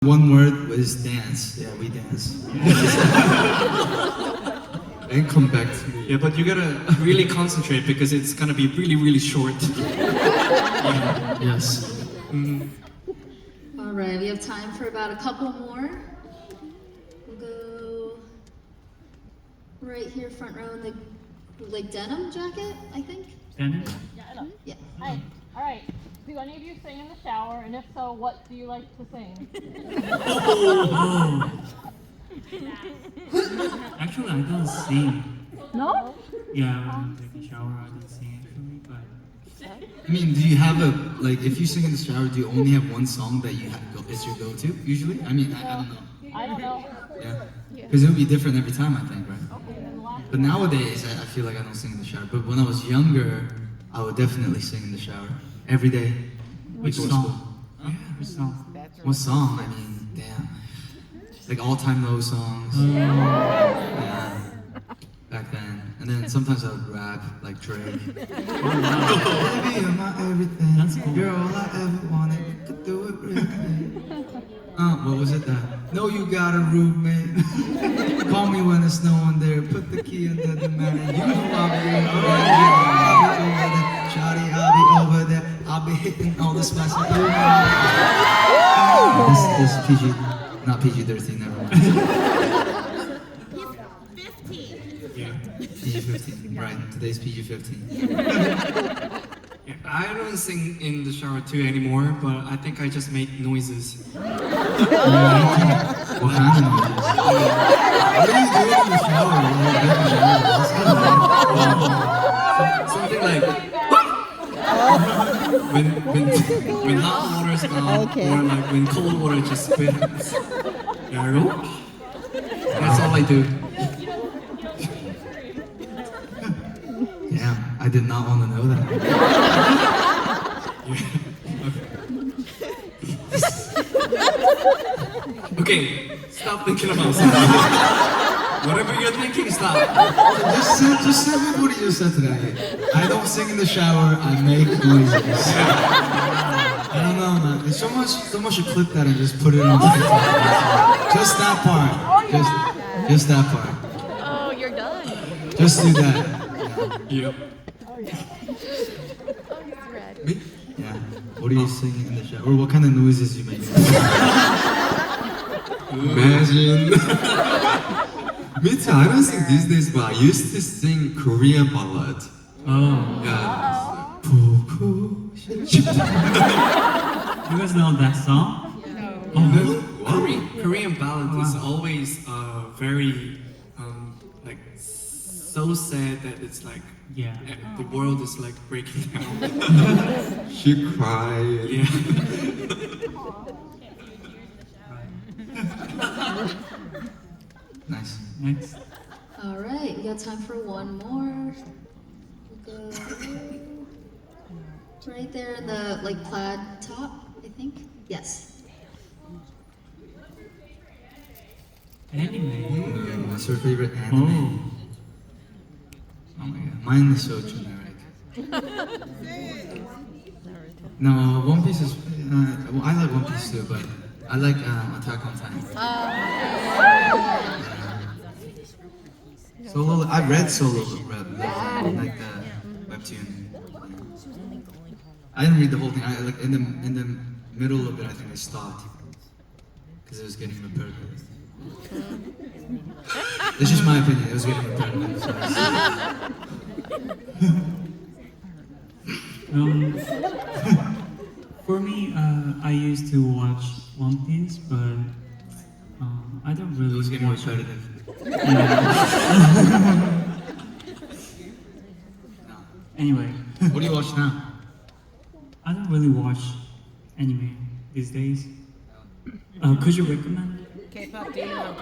One word was dance. Yeah, we dance. And come back to me. Yeah, but you gotta really concentrate because it's gonna be really, really short. Yeah. Yes. All right, we have time for about a couple more. We'll go right here, front row in the denim jacket, I think. Denim? Yeah. Hi. All right. Do any of you sing in the shower? And if so, what do you like to sing? Oh. Actually, I don't sing. No? Yeah, when I take a shower, I don't sing actually, but I mean, do you have a, like, if you sing in the shower, do you only have one song that you have is your go-to, usually? I mean, I don't know. I don't know. Yeah. Because it would be different every time, I think, right? But nowadays, I feel like I don't sing in the shower. But when I was younger, I would definitely sing in the shower. Every day. which Before song? school. Yeah, which song? What song? I mean, damn. Like all-time low songs. Yeah. Back then. And then sometimes I would rap, like Drake. Baby, you're my everything. That's cool. You're all I ever wanted. You could do it really. What was it? No, you got a roommate. Call me when there's no one there. Put the key under the mat. You know I'll be over there. I'll be over there. Shawty, I'll be over there. I'll be hitting all the spots. This PG, not PG-13, never mind. Yeah. PG-15, right? Today's PG-15. Yeah, I don't sing in the shower too anymore, but I think I just make noises. What kind of noises? What do you do in the shower? Something like when hot water's gone, or like when cold water just spits. Yeah, that's all I do. Damn, I did not want to know that. Okay, stop thinking about something. Whatever you're thinking, stop. Just say what you just said today. I don't sing in the shower, I make noises. I don't know, man. Someone should clip that and just put it on TikTok. Just that part. Just that part. Oh, you're done. Just do that. Yep. Me? Yeah. What are you singing in the shower? Or what kind of noises you make? Imagine. Me too, I don't sing these days, but I used to sing Korean ballad. Oh. Yeah. You guys know that song? Korean ballad is always very like so sad that it's like Yeah. the world is like breaking down. She cried. Yeah. Nice. Next. All right, we got time for one more. We'll go right there in the plaid top, I think. Yes. Anime. What's your favorite anime? Oh my god. Mine is so generic. No, One Piece is. Well, I like One Piece too, but I like Attack on Titan. Solo. I read Solo Red, like the webtoon. I didn't read the whole thing. I like in the middle of it. I think I stopped because it was getting repetitive. It's just my opinion. It was getting repetitive. So For me, I used to watch One Piece, but I don't really it was getting watch it. repetitive. Anyway, What do you watch now? I don't really watch anime these days. Could you recommend? K-pop, do you know?